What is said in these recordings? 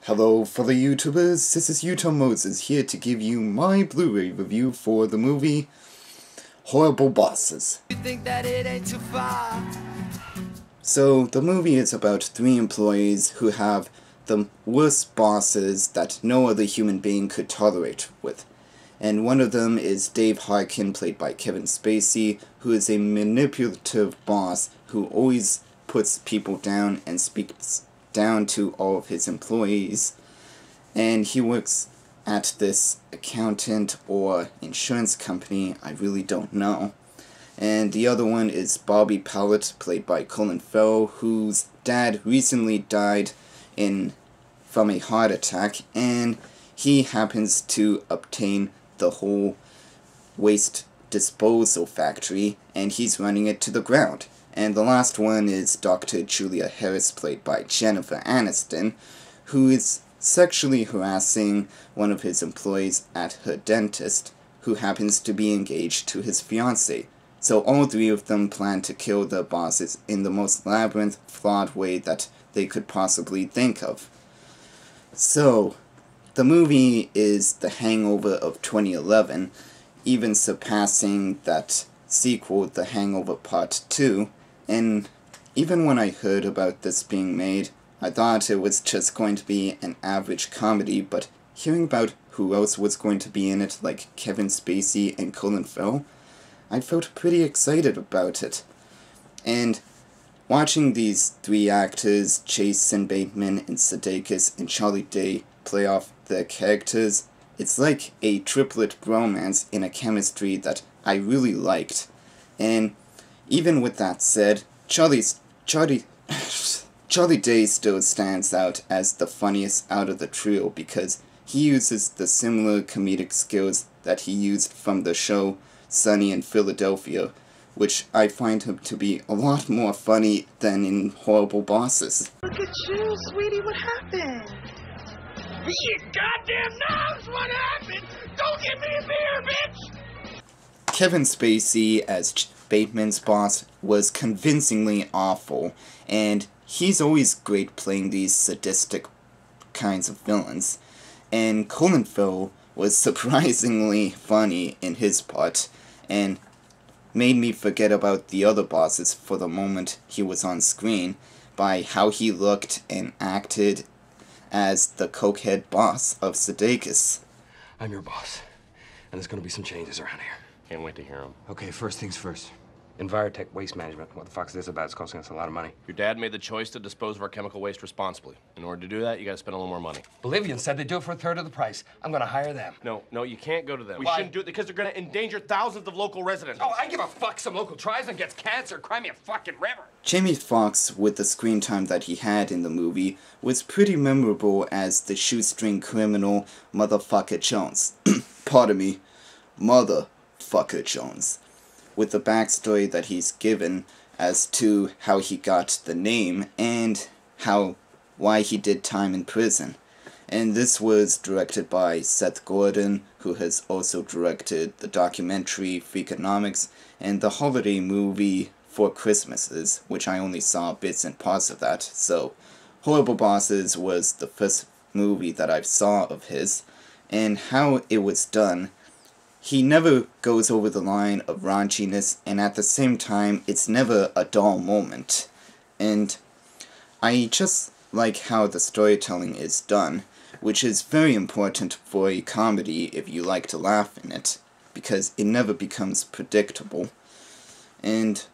Hello fellow YouTubers, this is Utah Moses here to give you my Blu-ray review for the movie Horrible Bosses. You think that it ain't too far? So the movie is about 3 employees who have the worst bosses that no other human being could tolerate with. And one of them is Dave Harkin, played by Kevin Spacey, who is a manipulative boss who always puts people down and speaks down to all of his employees. And he works at this accountant or insurance company, I really don't know. And the other one is Bobby Pallett, played by Colin Farrell, whose dad recently died from a heart attack, and he happens to obtain the whole waste disposal factory, and he's running it to the ground. And the last one is Dr. Julia Harris, played by Jennifer Aniston, who is sexually harassing one of his employees at her dentist, who happens to be engaged to his fiancée. So all 3 of them plan to kill their bosses in the most labyrinth, flawed way that they could possibly think of. So, the movie is The Hangover of 2011, even surpassing that sequel, The Hangover Part 2, and even when I heard about this being made, I thought it was just going to be an average comedy, but hearing about who else was going to be in it, like Kevin Spacey and Colin Farrell, I felt pretty excited about it. And watching these 3 actors, Jason Bateman and Sudeikis and Charlie Day, play off their characters, it's like a triplet romance in a chemistry that I really liked. And even with that said, Charlie Day still stands out as the funniest out of the trio because he uses the similar comedic skills that he used from the show Sunny in Philadelphia, which I find him to be a lot more funny than in Horrible Bosses. Look at you, sweetie, what happened? He goddamn knows what happened! Don't give me a beer, bitch! Kevin Spacey as Bateman's boss was convincingly awful, and he's always great playing these sadistic kinds of villains. And Colin Farrell was surprisingly funny in his part, and made me forget about the other bosses for the moment he was on screen by how he looked and acted as the cokehead boss of Sudeikis. I'm your boss, and there's gonna be some changes around here. Can't wait to hear him. Okay, first things first. Envirotech Waste Management. What the fuck's this about? It's costing us a lot of money. Your dad made the choice to dispose of our chemical waste responsibly. In order to do that, you gotta spend a little more money. Bolivians said they'd do it for 1/3 of the price. I'm gonna hire them. No, you can't go to them. We Why? shouldn't do it because they're gonna endanger thousands of local residents. Oh, I give a fuck. Some local tribesman gets cancer. Cry me a fucking river. Jamie Foxx, with the screen time that he had in the movie, was pretty memorable as the shoestring criminal Motherfucker Jones. Pardon me, Motherfucker Jones. With the backstory that he's given as to how he got the name and why he did time in prison. And this was directed by Seth Gordon, who has also directed the documentary Freakonomics and the holiday movie Four Christmases, which I only saw bits and parts of that. So Horrible Bosses was the first movie that I saw of his, and how it was done. He never goes over the line of raunchiness, and at the same time, it's never a dull moment. And I just like how the storytelling is done, which is very important for a comedy if you like to laugh in it, because it never becomes predictable. And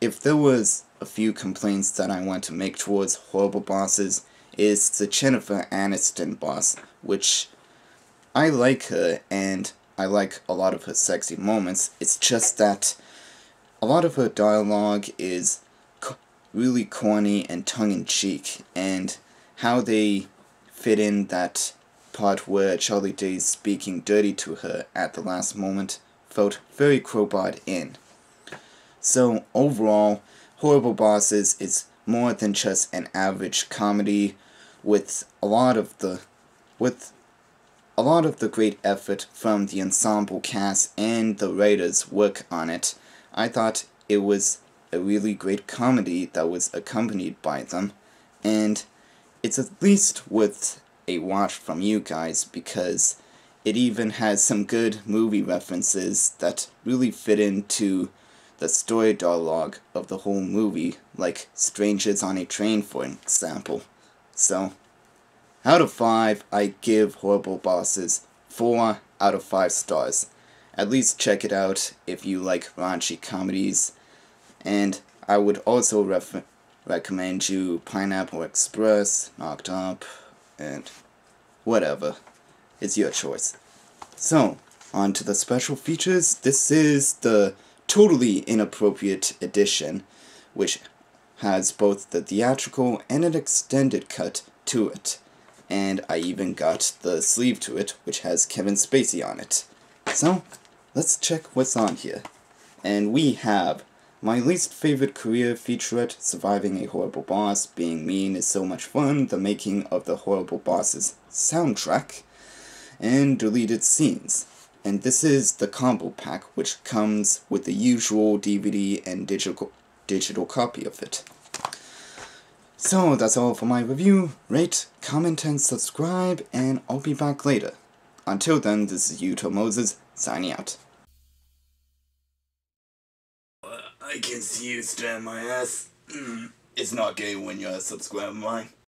if there was a few complaints that I want to make towards Horrible Bosses, is the Jennifer Aniston boss, which I like her, and I like a lot of her sexy moments. It's just that a lot of her dialogue is really corny and tongue-in-cheek, and how they fit in that part where Charlie Day's speaking dirty to her at the last moment felt very crowbarred in. So overall, Horrible Bosses is more than just an average comedy with a lot of the great effort from the ensemble cast and the writers' work on it. I thought it was a really great comedy that was accompanied by them, and it's at least worth a watch from you guys, because it even has some good movie references that really fit into the story dialogue of the whole movie, like Strangers on a Train, for example. So, out of 5, I give Horrible Bosses 4 out of 5 stars. At least check it out if you like raunchy comedies. And I would also recommend you Pineapple Express, Knocked Up, and whatever. It's your choice. So, on to the special features. This is the totally inappropriate edition, which has both the theatrical and an extended cut to it. And I even got the sleeve to it, which has Kevin Spacey on it. So, let's check what's on here. And we have my least favorite career featurette, Surviving a Horrible Boss, Being Mean is So Much Fun, the making of the Horrible Bosses soundtrack, and deleted scenes. And this is the combo pack, which comes with the usual DVD and digital copy of it. So that's all for my review. Rate, comment, and subscribe, and I'll be back later. Until then, this is Yuto Moses, signing out. I can see you stand my ass. It's not gay when you're a subscriber of mine.